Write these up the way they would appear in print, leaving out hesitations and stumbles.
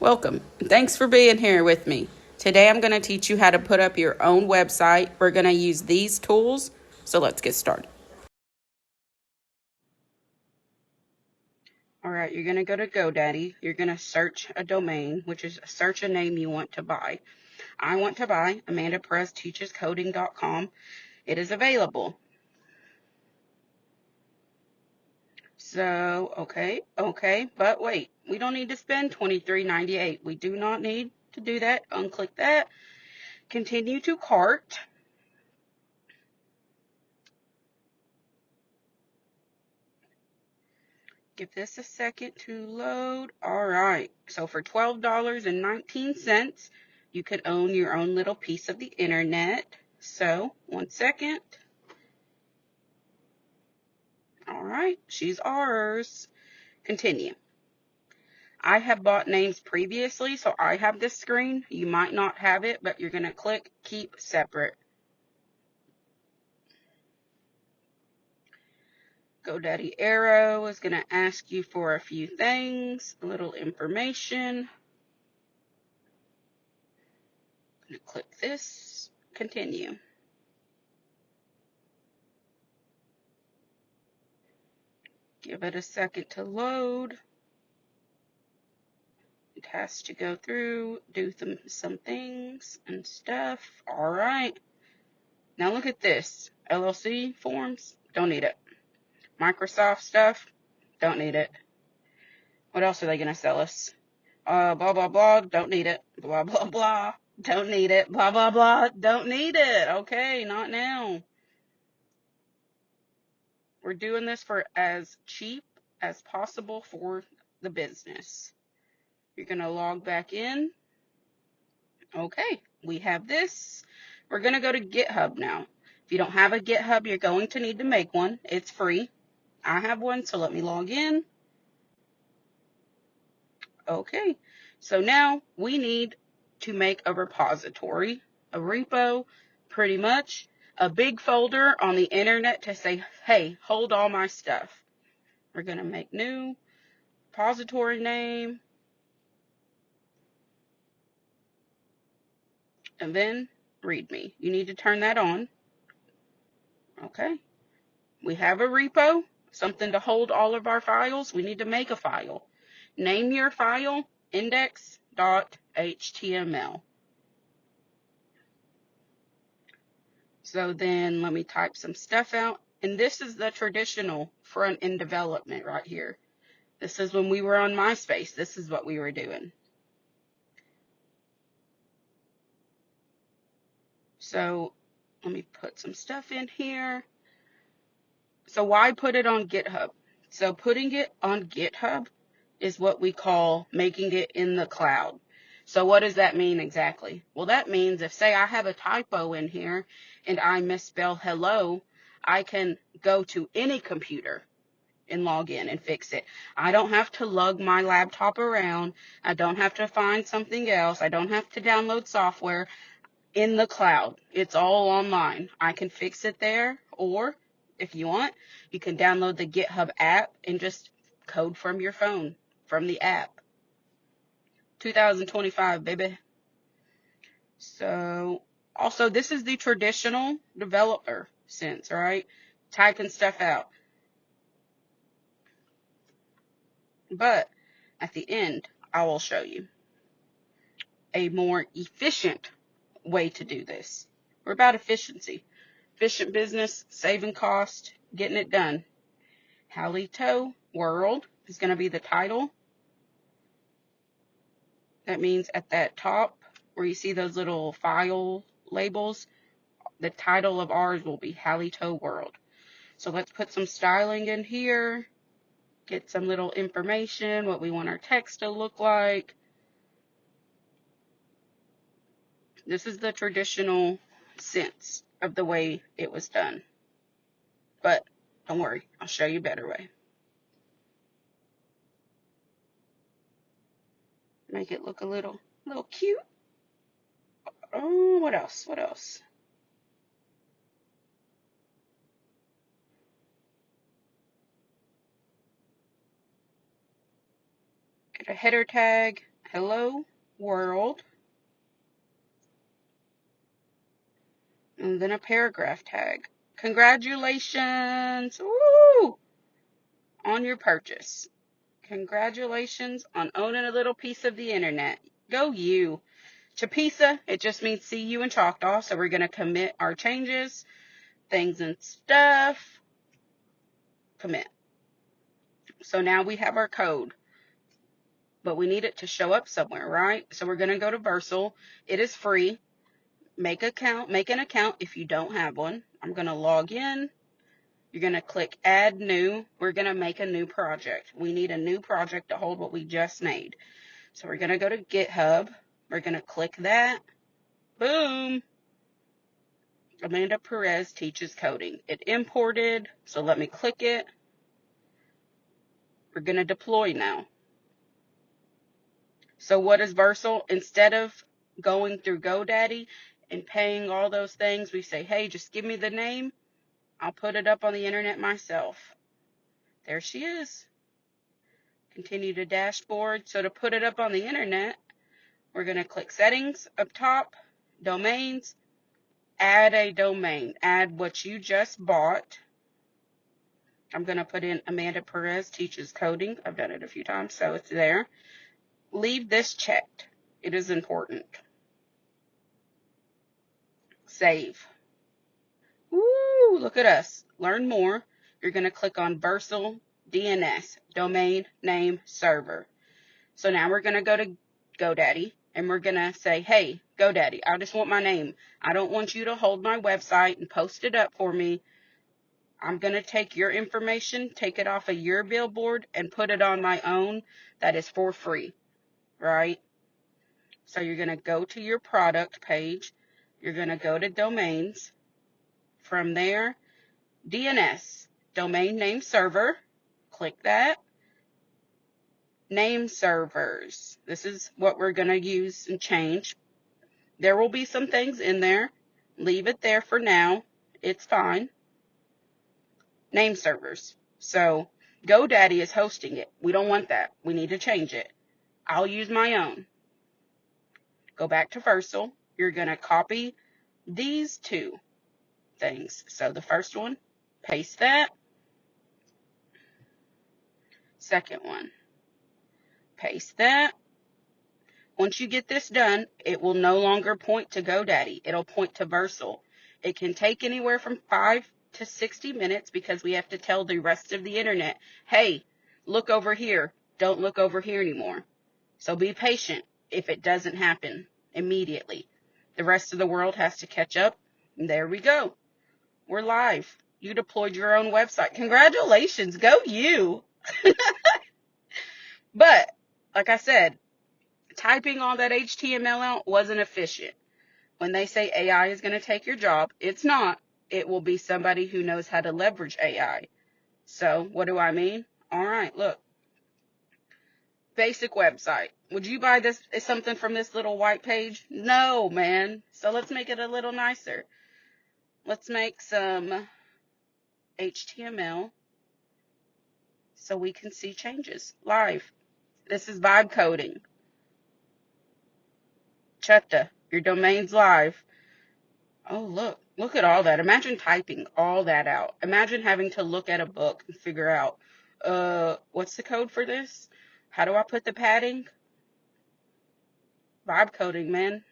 Welcome, and thanks for being here with me. Today I'm going to teach you how to put up your own website. We're going to use these tools, so let's get started. Alright, you're going to go to GoDaddy. You're going to search a domain, which is search a name you want to buy. I want to buy AmandaPerezTeachesCoding.com. It is available. So, okay, but wait, we don't need to spend $23.98. We do not need to do that. Unclick that. Continue to cart. Give this a second to load. All right, so for $12.19, you could own your own little piece of the internet. So, 1 second. All right, she's ours. Continue. I have bought names previously, so I have this screen. You might not have it, but you're going to click Keep Separate. GoDaddy Arrow is going to ask you for a few things, a little information. I'm going to click this, continue. Give it a second to load. It has to go through, do some things and stuff. All right. Now look at this. LLC forms, don't need it. Microsoft stuff, don't need it. What else are they going to sell us? Blah, blah, blah, don't need it. Blah, blah, blah, don't need it. Blah, blah, blah, don't need it. Okay, not now. We're doing this for as cheap as possible for the business. You're going to log back in. Okay, we have this. We're going to go to GitHub now. If you don't have a GitHub, you're going to need to make one. It's free. I have one, so let me log in. Okay, so now we need to make a repository, a repo, pretty much, a big folder on the internet to say, hey, hold all my stuff. We're going to make new repository name, and then README. You need to turn that on. Okay, we have a repo, something to hold all of our files. We need to make a file. Name your file index.html. So then let me type some stuff out. And this is the traditional front end development right here. This is when we were on MySpace. This is what we were doing. So let me put some stuff in here. So why put it on GitHub? So putting it on GitHub is what we call making it in the cloud. So what does that mean exactly? Well, that means if, say, I have a typo in here and I misspell hello, I can go to any computer and log in and fix it. I don't have to lug my laptop around. I don't have to find something else. I don't have to download software in the cloud. It's all online. I can fix it there, or if you want, you can download the GitHub app and just code from your phone, from the app. 2025, baby. So, also, this is the traditional developer sense, right? Typing stuff out. But at the end, I will show you a more efficient way to do this. We're about efficiency. Efficient business, saving cost, getting it done. Halito World is going to be the title. That means at that top where you see those little file labels, the title of ours will be Halito World. So let's put some styling in here, get some little information, what we want our text to look like. This is the traditional sense of the way it was done. But don't worry, I'll show you a better way. Make it look a little cute. Oh, what else? Get a header tag. hello world, and then a paragraph tag. Congratulations, woo, on your purchase. Congratulations on owning a little piece of the internet. Go you. Chapisa, it just means see you in Choctaw, so we're going to commit our changes, things and stuff, commit. So now we have our code, but we need it to show up somewhere, right? So we're going to go to Vercel. It is free. Make an account if you don't have one. I'm going to log in. You're going to click add new. We're going to make a new project. We need a new project to hold what we just made. So we're going to go to GitHub. We're going to click that. Boom. Amanda Perez teaches coding. It imported, so let me click it. We're going to deploy now. So what is Vercel? Instead of going through GoDaddy and paying all those things, we say, hey, just give me the name. I'll put it up on the internet myself. There she is. Continue to dashboard. So to put it up on the internet, we're going to click settings up top, domains, add a domain, add what you just bought. I'm going to put in Amanda Perez teaches coding. I've done it a few times, so it's there. Leave this checked. It is important. Save. Woo, look at us. Learn more. You're going to click on Vercel DNS, domain name server. So now we're going to go to GoDaddy, and we're going to say, hey, GoDaddy, I just want my name. I don't want you to hold my website and post it up for me. I'm going to take your information, take it off of your billboard, and put it on my own that is for free, right? So you're going to go to your product page. You're going to go to domains. From there, DNS, domain name server. Click that. Name servers. This is what we're going to use and change. There will be some things in there. Leave it there for now. It's fine. Name servers. So GoDaddy is hosting it. We don't want that. We need to change it. I'll use my own. Go back to Vercel. You're going to copy these two things. So the first one, paste that. Second one, paste that. Once you get this done, it will no longer point to GoDaddy. It'll point to Vercel. It can take anywhere from 5 to 60 minutes because we have to tell the rest of the internet, hey, look over here. Don't look over here anymore. So be patient if it doesn't happen immediately. The rest of the world has to catch up. And there we go. We're live. You deployed your own website. Congratulations. Go you. But, like I said, typing all that HTML out wasn't efficient. When they say AI is going to take your job, it's not. It will be somebody who knows how to leverage AI. So, what do I mean? All right, look. Basic website. Would you buy this something from this little white page? No, man. So let's make it a little nicer. Let's make some HTML so we can see changes live. This is vibe coding. Chutta, your domain's live. Oh, look at all that. Imagine typing all that out. Imagine having to look at a book and figure out, what's the code for this? How do I put the padding? Vibe coding, man.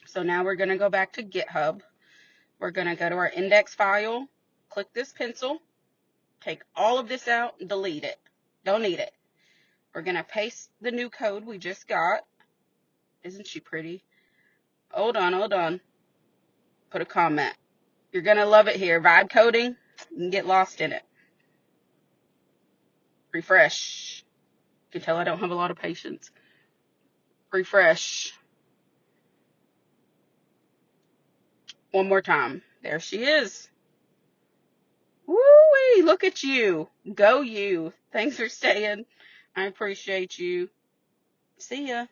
So now we're going to go back to GitHub. We're going to go to our index file, click this pencil, take all of this out, and delete it. Don't need it. We're going to paste the new code we just got. Isn't she pretty? Hold on. Put a comment. You're going to love it here. Vibe coding, you can get lost in it. Refresh. You can tell I don't have a lot of patience. Refresh. One more time. There she is. Woo-wee, look at you. Go you. Thanks for staying. I appreciate you. See ya.